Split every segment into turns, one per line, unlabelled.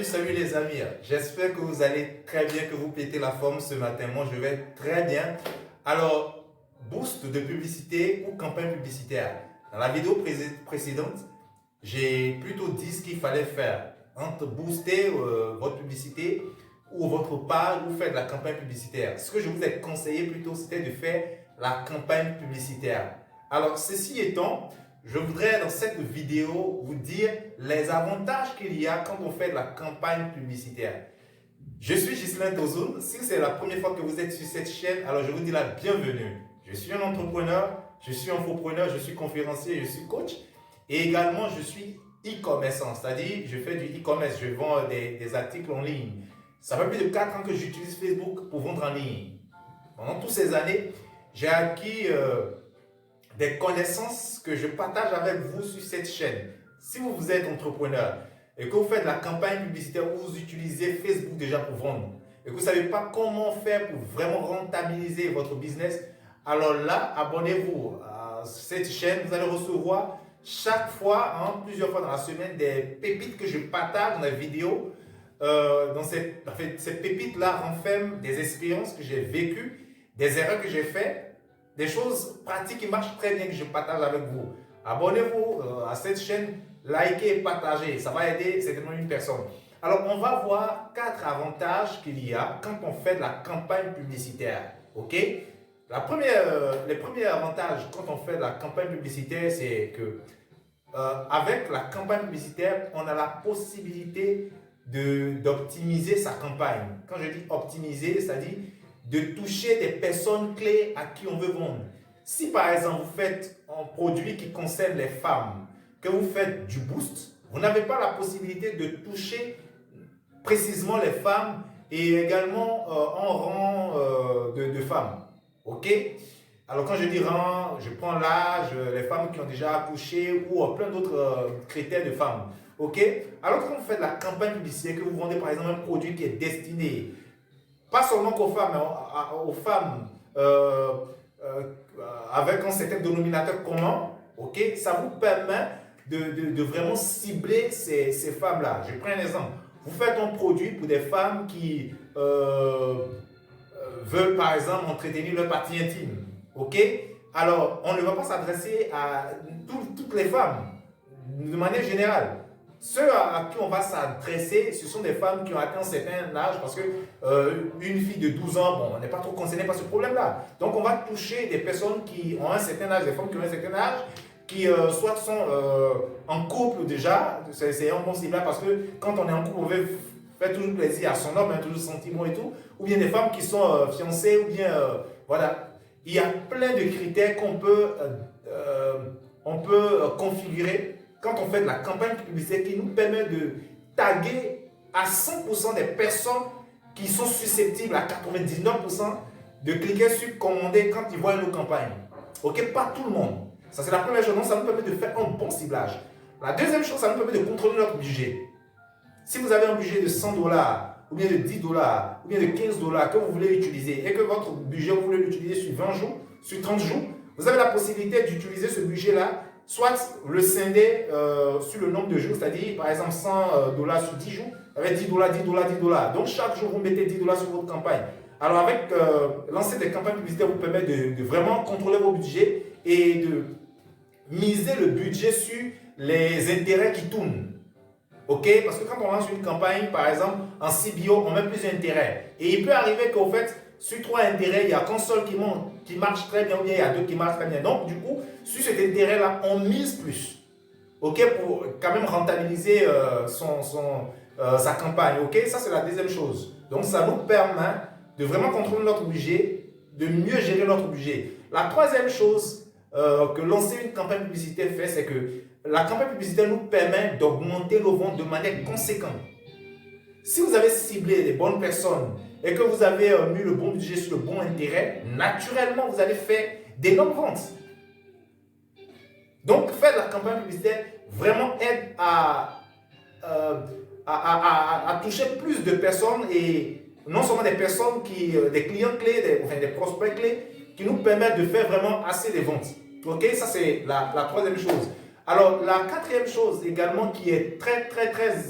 Salut les amis, j'espère que vous allez très bien, que vous pétez la forme ce matin. Moi je vais très bien. Alors, boost de publicité ou campagne publicitaire. Dans la vidéo précédente, j'ai plutôt dit ce qu'il fallait faire entre booster votre publicité ou votre page ou faire de la campagne publicitaire. Ce que je vous ai conseillé plutôt, c'était de faire la campagne publicitaire. Alors, ceci étant, je voudrais dans cette vidéo vous dire les avantages qu'il y a quand on fait de la campagne publicitaire. Je suis Ghislain Tozoun. Si c'est la première fois que vous êtes sur cette chaîne, alors je vous dis la bienvenue. Je suis un entrepreneur, je suis infopreneur, je suis conférencier, je suis coach et également je suis e-commerçant, c'est-à-dire je fais du e-commerce, je vends des articles en ligne. Ça fait plus de 4 ans que j'utilise Facebook pour vendre en ligne. Pendant toutes ces années, j'ai acquis des connaissances que je partage avec vous sur cette chaîne. Si vous êtes entrepreneur et que vous faites de la campagne publicitaire ou vous utilisez Facebook déjà pour vendre et que vous ne savez pas comment faire pour vraiment rentabiliser votre business, alors là, abonnez-vous à cette chaîne. Vous allez recevoir chaque fois, plusieurs fois dans la semaine, des pépites que je partage dans les vidéos. Ces pépites-là renferment des expériences que j'ai vécues, des erreurs que j'ai faites, des choses pratiques qui marchent très bien que je partage avec vous. Abonnez-vous à cette chaîne, likez et partagez. Ça va aider certainement une personne. Alors, on va voir 4 avantages qu'il y a quand on fait de la campagne publicitaire. OK? Les premiers avantages quand on fait de la campagne publicitaire, c'est que avec la campagne publicitaire, on a la possibilité d'optimiser sa campagne. Quand je dis optimiser, c'est-à-dire de toucher des personnes clés à qui on veut vendre. Si par exemple vous faites un produit qui concerne les femmes, que vous faites du boost, vous n'avez pas la possibilité de toucher précisément les femmes et également en rang de femmes. OK? Alors quand je dis rang, je prends l'âge, les femmes qui ont déjà accouché ou plein d'autres critères de femmes. OK? Alors quand vous faites la campagne publicitaire, que vous vendez par exemple un produit qui est destiné pas seulement qu'aux femmes, mais aux femmes avec un certain dénominateur commun, ok, ça vous permet de vraiment cibler ces femmes-là. Je prends un exemple. Vous faites un produit pour des femmes qui veulent par exemple entretenir leur partie intime. Ok? Alors, on ne va pas s'adresser à toutes les femmes de manière générale. Ceux à qui on va s'adresser, ce sont des femmes qui ont atteint un certain âge parce que une fille de 12 ans, bon, on n'est pas trop concerné par ce problème-là. Donc, on va toucher des personnes qui ont un certain âge, des femmes qui ont un certain âge, qui soit sont en couple déjà. C'est un bon ciblage parce que quand on est en couple, on veut faire toujours plaisir à son homme, toujours sentiment et tout. Ou bien des femmes qui sont fiancées, ou bien, voilà. Il y a plein de critères qu'on peut configurer quand on fait de la campagne publicitaire qui nous permet de taguer à 100% des personnes qui sont susceptibles à 99% de cliquer sur commander quand ils voient nos campagnes. Ok, pas tout le monde. Ça c'est la première chose. Donc ça nous permet de faire un bon ciblage. La deuxième chose, ça nous permet de contrôler notre budget. Si vous avez un budget de 100 $, ou bien de 10 $, ou bien de 15 $ que vous voulez utiliser et que votre budget, vous voulez l'utiliser sur 20 jours, sur 30 jours, vous avez la possibilité d'utiliser ce budget-là, soit le scinder sur le nombre de jours, c'est-à-dire par exemple 100 $ sur 10 jours, avec 10 $, 10 $, 10 $. Donc chaque jour, vous mettez 10 $ sur votre campagne. Alors avec lancer des campagnes publicitaires vous permet de vraiment contrôler vos budgets et de miser le budget sur les intérêts qui tournent. Ok, parce que quand on lance une campagne, par exemple, en CBO, on met plus d'intérêts. Et il peut arriver qu'au fait, sur 3 intérêts, il n'y a qu'un seul qui marche très bien, ou bien il y a 2 qui marchent très bien. Donc, du coup, sur cet intérêt-là, on mise plus. Ok, pour quand même rentabiliser sa campagne. Ok, ça c'est la deuxième chose. Donc, ça nous permet de vraiment contrôler notre budget, de mieux gérer notre budget. La troisième chose que lancer une campagne publicitaire fait, c'est que la campagne publicitaire nous permet d'augmenter nos ventes de manière conséquente. Si vous avez ciblé les bonnes personnes et que vous avez mis le bon budget sur le bon intérêt, naturellement, vous allez faire d'énormes ventes. Donc, faire de la campagne publicitaire vraiment aide à toucher plus de personnes et non seulement des personnes, des clients clés, des prospects clés qui nous permettent de faire vraiment assez de ventes. Ok, ça c'est la troisième chose. Alors, la quatrième chose également qui est très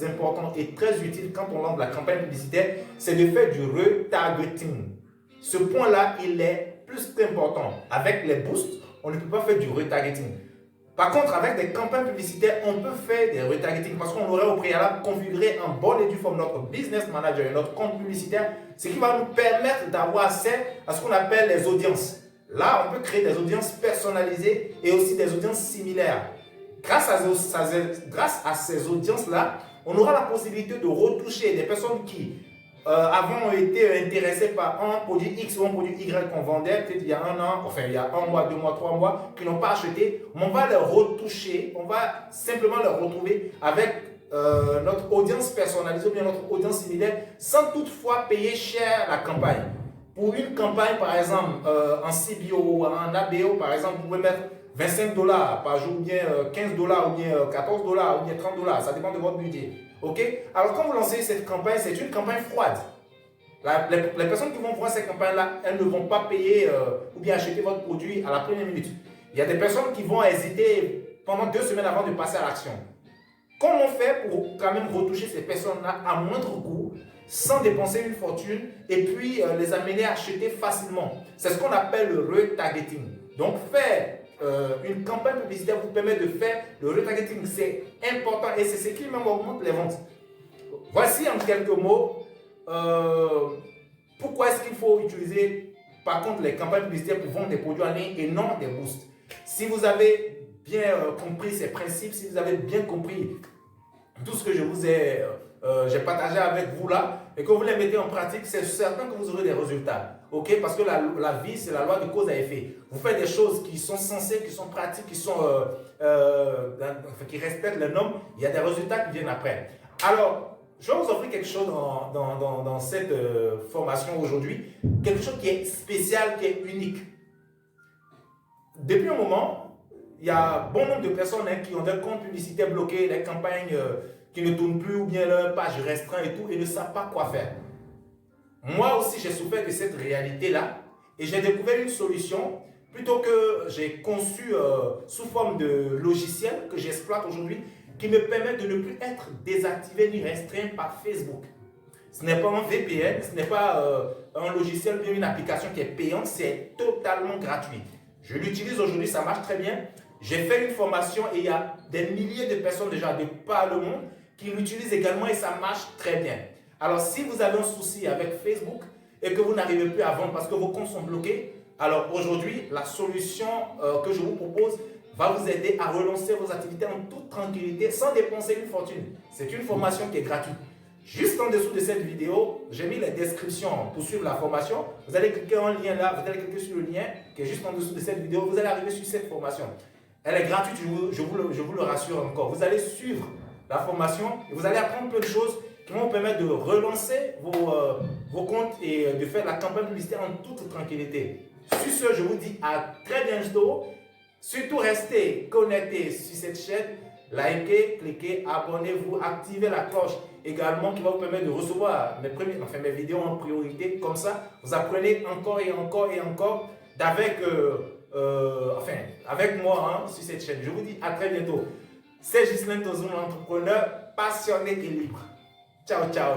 importante et très utile quand on lance la campagne publicitaire, c'est de faire du retargeting. Ce point-là, il est plus qu'important. Avec les boosts, on ne peut pas faire du retargeting. Par contre, avec des campagnes publicitaires, on peut faire des retargeting parce qu'on aurait au préalable configuré en bonne et due forme notre business manager et notre compte publicitaire, ce qui va nous permettre d'avoir accès à ce qu'on appelle les audiences. Là, on peut créer des audiences personnalisées et aussi des audiences similaires. Grâce à ces audiences-là, on aura la possibilité de retoucher des personnes qui avant ont été intéressées par un produit X ou un produit Y qu'on vendait peut-être il y a un an, enfin il y a un mois, 2 mois, 3 mois, qui n'ont pas acheté. On va les retoucher, on va simplement les retrouver avec notre audience personnalisée ou bien notre audience similaire sans toutefois payer cher la campagne. Pour une campagne, par exemple, en CBO ou en ABO, par exemple, vous pouvez mettre 25 $ par jour, ou bien 15 $, ou bien 14 $, ou bien 30 $. Ça dépend de votre budget. OK? Alors, quand vous lancez cette campagne, c'est une campagne froide. Les personnes qui vont voir cette campagne-là, elles ne vont pas payer ou bien acheter votre produit à la première minute. Il y a des personnes qui vont hésiter pendant 2 semaines avant de passer à l'action. Comment faire pour quand même retoucher ces personnes-là à moindre coût, sans dépenser une fortune et puis les amener à acheter facilement? C'est ce qu'on appelle le retargeting. Donc, faire une campagne publicitaire vous permet de faire le retargeting. C'est important et c'est ce qui même augmente les ventes. Voici en quelques mots pourquoi est-ce qu'il faut utiliser par contre les campagnes publicitaires pour vendre des produits en ligne et non des boosts. Si vous avez bien compris ces principes, si vous avez bien compris tout ce que je vous ai j'ai partagé avec vous là et que vous les mettez en pratique, c'est certain que vous aurez des résultats. Ok? Parce que la vie, c'est la loi de cause à effet. Vous faites des choses qui sont sensées, qui sont pratiques, qui respectent les normes, il y a des résultats qui viennent après. Alors, je vais vous offrir quelque chose dans cette formation aujourd'hui, quelque chose qui est spécial, qui est unique. Depuis un moment, il y a bon nombre de personnes qui ont des comptes publicitaires bloqués, des campagnes qui ne tournent plus ou bien leur page restreinte et tout, et ne savent pas quoi faire. Moi aussi, j'ai souffert de cette réalité-là et j'ai découvert une solution plutôt que j'ai conçu sous forme de logiciel que j'exploite aujourd'hui qui me permet de ne plus être désactivé ni restreint par Facebook. Ce n'est pas un VPN, ce n'est pas un logiciel ou une application qui est payante, c'est totalement gratuit. Je l'utilise aujourd'hui, ça marche très bien. J'ai fait une formation et il y a des milliers de personnes déjà de par le monde qui l'utilisent également et ça marche très bien. Alors, si vous avez un souci avec Facebook et que vous n'arrivez plus à vendre parce que vos comptes sont bloqués, alors aujourd'hui, la solution que je vous propose va vous aider à relancer vos activités en toute tranquillité sans dépenser une fortune. C'est une formation qui est gratuite. Juste en dessous de cette vidéo, j'ai mis les descriptions pour suivre la formation. Vous allez cliquer un lien là, vous allez cliquer sur le lien qui est juste en dessous de cette vidéo. Vous allez arriver sur cette formation. Elle est gratuite, je vous le rassure encore. Vous allez suivre la formation et vous allez apprendre plein de choses qui vont vous permettre de relancer vos comptes et de faire la campagne publicitaire en toute tranquillité. Sur ce, je vous dis à très bientôt. Surtout, restez connectés sur cette chaîne. Likez, cliquez, abonnez-vous, activez la cloche également qui va vous permettre de recevoir mes vidéos en priorité. Comme ça, vous apprenez encore et encore et encore avec moi sur cette chaîne. Je vous dis à très bientôt. C'est Ghislain Tozoum, l'entrepreneur passionné et libre. Ciao, ciao.